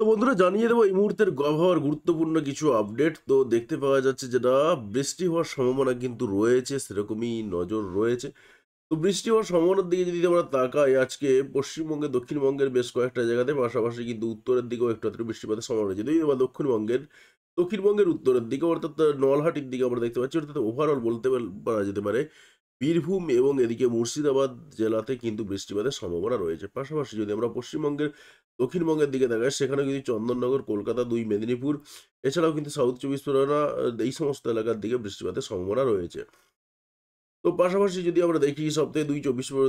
তো বন্ধুরা জানিয়ে দেবো এই মুহূর্তের আবহাওয়ার গুরুত্বপূর্ণ কিছু আপডেট। তো দেখতে পাওয়া যাচ্ছে যেটা বৃষ্টি হওয়ার সম্ভাবনা কিন্তু রয়েছে, সেরকমই নজর রয়েছে। তো বৃষ্টি হওয়ার সম্ভাবনার দিকে যদি আমরা তাকাই, আজকে পশ্চিমবঙ্গে, দক্ষিণবঙ্গের বেশ কয়েকটা জায়গাতে, পাশাপাশি কিন্তু উত্তরের দিকেও একটু আধটু বৃষ্টিপাতের সম্ভাবনা রয়েছে। যদিও বা দক্ষিণবঙ্গের উত্তরের দিকে অর্থাৎ নলহাটির দিকে আমরা দেখতে পাচ্ছি, অর্থাৎ ওভারঅল বলতে পারা যেতে পারে বীরভূম এবং এদিকে মুর্শিদাবাদ জেলাতে কিন্তু বৃষ্টিপাতের সম্ভাবনা রয়েছে। পাশাপাশি যদি আমরা পশ্চিমবঙ্গের দক্ষিণবঙ্গের দিকে তাকাই, সেখানেও কিন্তু চন্দননগর, কলকাতা, ২ মেদিনীপুর, এছাড়াও কিন্তু সাউথ চব্বিশ পরগনা, এই সমস্ত এলাকার দিকে বৃষ্টিপাতের সম্ভাবনা রয়েছে। তো পাশাপাশি যদি আমরা দেখি, সপ্তাহে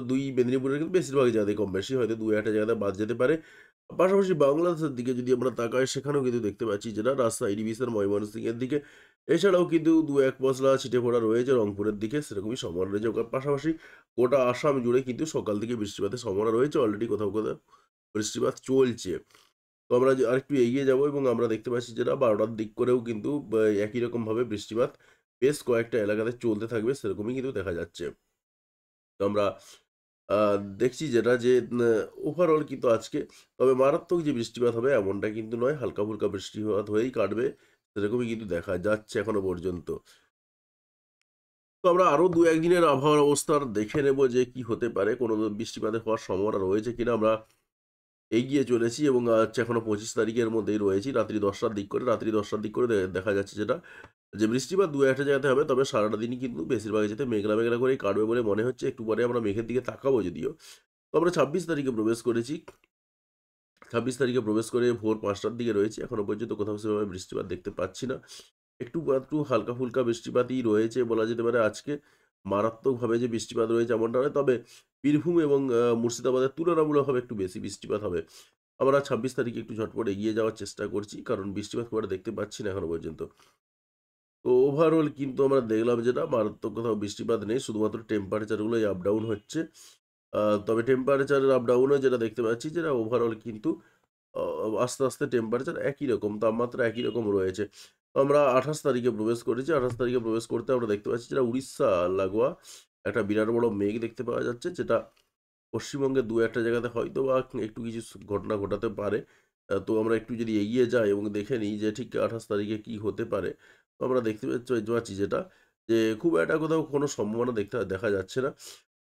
২ মেদিনীপুরের কিন্তু বেশিরভাগ জায়গাতেই কম বেশি, হয়তো ২-১ টা জায়গাতে বাদ যেতে পারে। পাশাপাশি বাংলাদেশের দিকে যদি আমরা তাকাই, সেখানেও কিন্তু দেখতে পাচ্ছি যেটা রাজশাহী ডিভিশন, ময়মনসিংহের দিকে, এছাড়াও কিন্তু ২-১ পশলা ছিটে ফোঁটা রয়েছে রংপুরের দিকে, সেরকমই সম্ভাবনা রয়েছে। পাশাপাশি গোটা আসাম জুড়ে কিন্তু সকাল থেকে বৃষ্টিপাতের সম্ভাবনা রয়েছে। অলরেডি কোথাও, কোথাও বৃষ্টিপাত চলছে। তো আমরা যে আরেকটু এগিয়ে যাবো এবং আমরা দেখতে পাচ্ছি যেটা ১২ টার দিক করেও কিন্তু একই রকমভাবে বৃষ্টিপাত বেশ কয়েকটা এলাকাতে চলতে থাকবে, সেরকমই কিন্তু দেখা যাচ্ছে। তো আমরা আ দেখছি যেটা যে ওভারঅল কিন্তু আজকে তবে মারাত্মক যে বৃষ্টিপাত হবে এমনটা কিন্তু নয়। হালকা-ফুলকা বৃষ্টিপাত হয়েই কাটবে। সেরকমই কিন্তু দেখা যাচ্ছে এখনো পর্যন্ত। তো আমরা আরো ২-১ দিনের আবহাওয়ার অবস্থার দেখে নেব যে কি হতে পারে। কোন বৃষ্টিপাতের হওয়ার সম্ভাবনা রয়েছে কিনা। আমরা এগিয়ে চলেছি এবং হচ্ছে এখনো ২৫ তারিখের মধ্যেই রয়েছি। রাত্রি ১০ টার দিক করে দেখা যাচ্ছে যেটা যে বৃষ্টিপাত ২-১ টা জায়গাতে হবে। তবে সারাটা দিনই কিন্তু বেশিরভাগ ক্ষেত্রে মেঘলা, মেঘলা করেই কাটবে বলে মনে হচ্ছে। একটু পরে আমরা মেঘের দিকে তাকাবো যদিও। তো আমরা ২৬ তারিখে প্রবেশ করেছি। ২৬ তারিখে প্রবেশ করে ভোর ৫ টার দিকে রয়েছি। এখনো পর্যন্ত কোথাও সেভাবে বৃষ্টিপাত দেখতে পাচ্ছি না। একটু আধটু হালকা-ফুলকা বৃষ্টিপাতই রয়েছে বলা যেতে পারে আজকে। মারাত্মকভাবে যে বৃষ্টিপাত রয়েছে এমনটা নয়। তবে বীরভূম এবং মুর্শিদাবাদের তুলনামূলকভাবে একটু বেশি বৃষ্টিপাত হবে। আমরা ২৬ তারিখে একটু ঝটপট এগিয়ে যাওয়ার চেষ্টা করছি। কারণ বৃষ্টিপাত খুব একটা দেখতে পাচ্ছি না এখনো পর্যন্ত। তো ওভারঅল কিন্তু আমরা দেখলাম যেটা মারাত্মক কোথাও বৃষ্টিপাত নেই। শুধুমাত্র টেম্পারেচার গুলোই আপ ডাউন হচ্ছে। তবে টেম্পারেচারের আপ ডাউন এ যেটা দেখতে পাচ্ছি যেটা ওভারঅল কিন্তু অ আস্তে, আস্তে টেম্পারেচার একই রকম, তাপমাত্রা একই রকম রয়েছে। তো আমরা ২৮ তারিখে প্রবেশ করেছি। ২৮ তারিখে প্রবেশ করতে আমরা দেখতে পাচ্ছি যেটা উড়িষ্যা লাগোয়া একটা বিরাট বড় মেঘ দেখতে পাওয়া যাচ্ছে, যেটা পশ্চিমবঙ্গের ২-১ টা জায়গাতে হয়তোবা একটু কিছু ঘটনা ঘটাতে পারে। তো আমরা একটু যদি এগিয়ে যাই এবং দেখে নিই যে ঠিক ২৮ তারিখে কি হতে পারে। তো আমরা দেখতে পাচ্ছি যেটা যে খুব একটা কোথাও কোনো সম্ভাবনা দেখা যাচ্ছে না।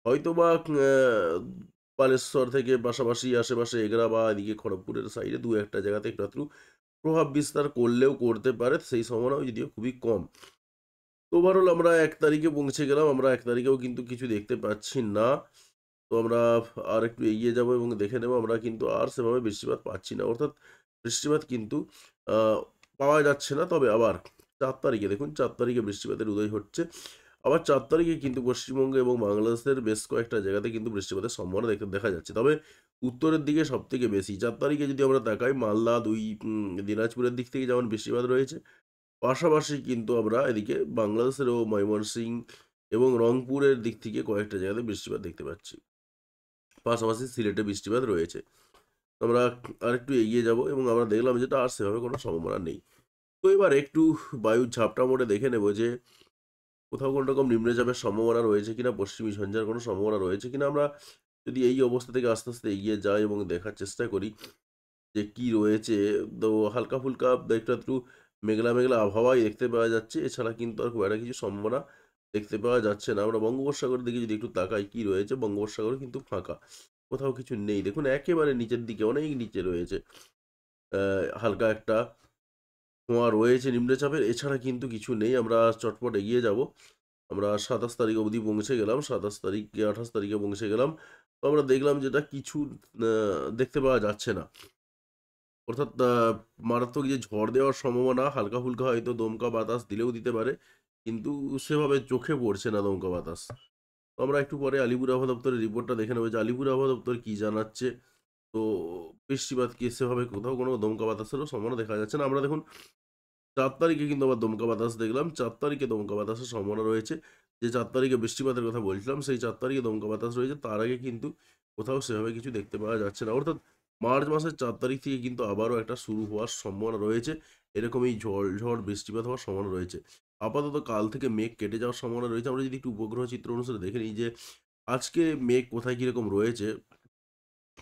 হয়তোবা বালেশ্বর থেকে পাশাপাশি আশেপাশে এগরা বা এদিকে খড়গপুরের সাইডে ২-১ টা জায়গাতে একটু আধটু প্রভাব বিস্তার করলেও করতে পারে। সেই সম্ভাবনাও যদিও খুবই কম। তো ওভারঅল আমরা ১ তারিখে পৌঁছে গেলাম। আমরা ১ তারিখেও কিন্তু কিছু দেখতে পাচ্ছি না। তো আমরা আরেকটু এগিয়ে যাবো এবং দেখে নেব, আমরা কিন্তু আর সেভাবে বৃষ্টিপাত পাচ্ছি না। অর্থাৎ বৃষ্টিপাত কিন্তু আ পাওয়া যাচ্ছে না। তবে আবার ৪ তারিখে দেখুন, ৪ তারিখে বৃষ্টিপাতের উদয় হচ্ছে। আবার ৪ তারিখে কিন্তু পশ্চিমবঙ্গ এবং বাংলাদেশের বেশ কয়েকটা জায়গাতে কিন্তু বৃষ্টিপাতের সম্ভাবনা দেখা যাচ্ছে। তবে উত্তরের দিকে সবথেকে বেশি। ৪ তারিখে যদি আমরা তাকাই, মালদা, দিনাজপুরের দিক থেকে যেমন বৃষ্টিপাত রয়েছে, পাশাপাশি কিন্তু আমরা এদিকে বাংলাদেশেরও ময়মনসিংহ এবং রংপুরের দিক থেকে কয়েকটা জায়গাতে বৃষ্টিপাত দেখতে পাচ্ছি। পাশাপাশি সিলেটে বৃষ্টিপাত রয়েছে। আমরা আরেকটু এগিয়ে যাবো এবং আমরা দেখলাম যেটা আর সেভাবে কোনো সম্ভাবনা নেই। তো এবার একটু বায়ুর ঝাপটা মোড়ে দেখে নেব যে কোথাও কোনো রকম নিম্নচাপের সম্ভাবনা রয়েছে কিনা, পশ্চিমী ঝঞ্ঝার কোনো সম্ভাবনা রয়েছে কিনা। আমরা যদি এই অবস্থা থেকে আস্তে, আস্তে এগিয়ে যাই এবং দেখার চেষ্টা করি যে কি রয়েছে, তো হালকা-ফুলকা একটু আধটু মেঘলা, মেঘলা আবহাওয়াই দেখতে পাওয়া যাচ্ছে। এছাড়া কিন্তু আর খুব একটা কিছু সম্ভাবনা দেখতে পাওয়া যাচ্ছে না। আমরা বঙ্গোপসাগরের দিকে যদি একটু তাকাই কি রয়েছে, বঙ্গোপসাগর কিন্তু ফাঁকা। কোথাও কিছু নেই। দেখুন একেবারে নিচের দিকে, অনেক নিচে রয়েছে। অ্যা হালকা একটা ধোঁয়া রয়েছে নিম্নচাপের। এছাড়া কিন্তু কিছু নেই। আমরা চটপট এগিয়ে যাবো। আমরা ২৭ তারিখ অবধি পৌঁছে গেলাম। ২৭ তারিখে ২৮ তারিখে পৌঁছে গেলাম। তো আমরা দেখলাম যেটা কিছু আ দেখতে পাওয়া যাচ্ছে না। অর্থাৎ মারাত্মক যে ঝড় দেওয়ার সম্ভাবনা, হালকা-ফুলকা হয়তো দমকা বাতাস দিলেও দিতে পারে। কিন্তু সেভাবে চোখে পড়ছে না দমকা বাতাস। তো আমরা একটু পরে আলিপুর আবহাওয়া দপ্তরের রিপোর্টটা দেখে নেব যে আলিপুর আবহাওয়া দপ্তর কি জানাচ্ছে। তো বৃষ্টিপাত কি সেভাবে কোথাও কোনো দমকা বাতাসেরও সম্ভাবনা দেখা যাচ্ছে না। আমরা দেখুন ৪ তারিখে কিন্তু আবার দমকা বাতাস দেখলাম। ৪ তারিখে দমকা বাতাসের সম্ভাবনা রয়েছে। যে ৪ তারিখে বৃষ্টিপাতের কথা বলছিলাম, সেই ৪ তারিখে দমকা বাতাস রয়েছে। তার আগে কিন্তু কোথাও সেভাবে কিছু দেখতে পাওয়া যাচ্ছে না। অর্থাৎ মার্চ মাসের ৪ তারিখ থেকে কিন্তু আবারও একটা শুরু হওয়ার সম্ভাবনা রয়েছে। এরকমই ঝড় বৃষ্টিপাত হওয়ার সম্ভাবনা রয়েছে। আপাতত কাল থেকে মেঘ কেটে যাওয়ার সম্ভাবনা রয়েছে। আমরা যদি একটু উপগ্রহ চিত্র অনুসারে দেখে নিই যে আজকে মেঘ কোথায় কিরকম রয়েছে।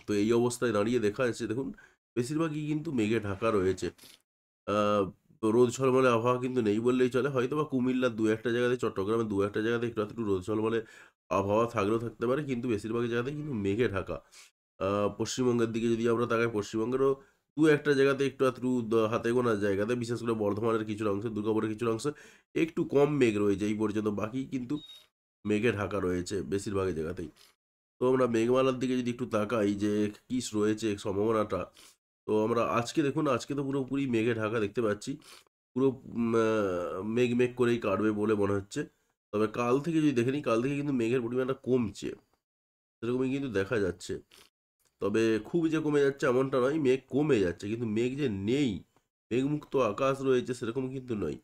তো এই অবস্থায় দাঁড়িয়ে দেখা যাচ্ছে দেখুন, বেশিরভাগই কিন্তু মেঘে ঢাকা রয়েছে। আহ, রোদ ঝলমলে আবহাওয়া কিন্তু নেই বললেই চলে, হয়তো বা কুমিল্লার দু একটা জায়গাতে, চট্টগ্রামের দু একটা জায়গাতে একটু একটু রোদ ঝলমলে আবহাওয়া থাকলেও থাকতে পারে, কিন্তু বেশিরভাগ জায়গাতে কিন্তু মেঘে ঢাকা। পশ্চিমবঙ্গের দিকে যদি আমরা তাকাই, পশ্চিমবঙ্গেরও দু একটা জায়গাতে একটু আধটু হাতে গোনা জায়গাতে, বিশেষ করে বর্ধমানের কিছু অংশ, দুর্গাপুরের কিছু অংশ একটু কম মেঘ রয়েছে এই পর্যন্ত, বাকি কিন্তু মেঘে ঢাকা রয়েছে বেশিরভাগ জায়গাতেই। তো আমরা মেঘমালার দিকে যদি একটু তাকাই যে কি রয়েছে সম্ভাবনাটা, তো আমরা আজকে দেখুন, আজকে তো পুরোপুরি মেঘে ঢাকা দেখতে পাচ্ছি। পুরো মেঘ, মেঘ করেই কাটবে বলে মনে হচ্ছে। তবে কাল থেকে যদি দেখে নিই, কাল থেকে কিন্তু মেঘের পরিমাণটা কমছে। সেরকমই কিন্তু দেখা যাচ্ছে। তবে খুব যে কমে যাচ্ছে এমনটা নয়, মেঘ কমে যাচ্ছে। কিন্তু মেঘ যে নেই, মেঘমুক্ত আকাশ রয়েছে সেরকম কিন্তু নয়।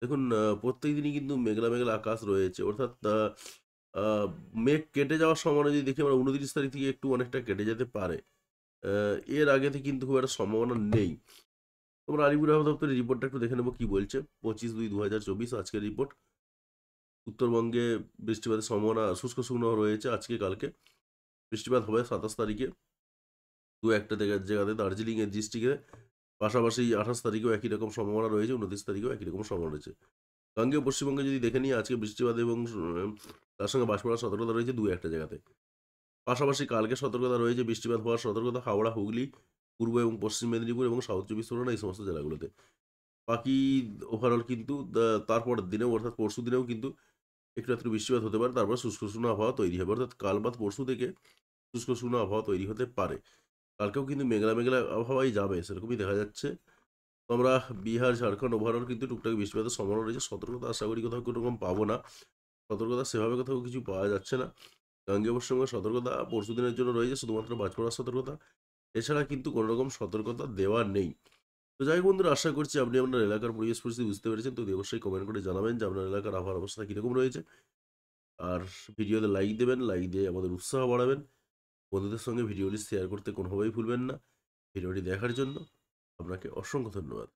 দেখুন প্রত্যেক দিনই কিন্তু মেঘলা, মেঘলা আকাশ রয়েছে। অর্থাৎ আ আ মেঘ কেটে যাওয়ার সম্ভাবনা যদি দেখি আমরা, ২৯ তারিখ থেকে একটু অনেকটা কেটে যেতে পারে। আ এর আগেতে কিন্তু খুব একটা সম্ভাবনা নেই। তোমরা আলিপুর আবহাওয়া দপ্তরের রিপোর্টটা একটু দেখে নেব কি বলছে। ২৫/২/২০২৪ আজকের রিপোর্ট। উত্তরবঙ্গে বৃষ্টিপাতের সম্ভাবনা শুষ্ক শুকনো রয়েছে আজকে কালকে। বৃষ্টিপাত হবে ২৭ তারিখে। দু একটা জায়গাতে দার্জিলিং এর ডিস্ট্রিক্টে। পাশাপাশি ২৮ তারিখেও একই রকম সম্ভাবনা রয়েছে, ২৯ তারিখেও একই রকম সম্ভাবনা রয়েছে। গাঙ্গেয় পশ্চিমবঙ্গে যদি দেখে নিই, আজকে বৃষ্টিপাত এবং তার সঙ্গে বাজ পড়ার সতর্কতা রয়েছে দু একটা জায়গাতে। পাশাপাশি কালকে সতর্কতা রয়েছে, বৃষ্টিপাত হওয়ার সতর্কতা হাওড়া, হুগলি, পূর্ব এবং পশ্চিম মেদিনীপুর এবং সাউথ চব্বিশ পরগনা এই সমস্ত জেলাগুলোতে। বাকি ওভারঅল কিন্তু তারপরের দিনেও, অর্থাৎ পরশুদিনেও কিন্তু একটু আধটু বৃষ্টিপাত হতে পারে। তারপর শুষ্ক শুকনো আবহাওয়া তৈরি হবে। অর্থাৎ কাল বাদ পরশু থেকে শুষ্ক শুকনো আবহাওয়া তৈরি হতে পারে। কালকেও কিন্তু মেঘলা, মেঘলা আবহাওয়াই যাবে সেরকমই দেখা যাচ্ছে। তো আমরা বিহার, ঝাড়খণ্ড ওভারঅল কিন্তু টুকটাক বৃষ্টিপাতের সম্ভাবনা রয়েছে। সতর্কতা আশা করি কোথাও কোনোরকম পাবো না। সতর্কতা সেভাবে কোথাও কিছু পাওয়া যাচ্ছে না। গাঙ্গেয় পশ্চিমবঙ্গের সতর্কতা পরশুদিনের জন্য রয়েছে শুধুমাত্র বাজ পড়ার সতর্কতা। এছাড়া কিন্তু কোনো রকম সতর্কতা দেওয়া নেই। তো যাই হোক বন্ধুরা, আশা করছি আপনি আপনার এলাকার পরিবেশ পরিস্থিতি বুঝতে পেরেছেন। তো অবশ্যই কমেন্ট করে জানাবেন যে আপনার এলাকার আবহাওয়ার অবস্থা কিরকম রয়েছে। আর ভিডিওতে লাইক দেবেন, লাইক দিয়ে আমাদের উৎসাহ বাড়াবেন। বন্ধুদের সঙ্গে ভিডিওটি শেয়ার করতে কোনোভাবেই ভুলবেন না। ভিডিওটি দেখার জন্য আপনাকে অসংখ্য ধন্যবাদ।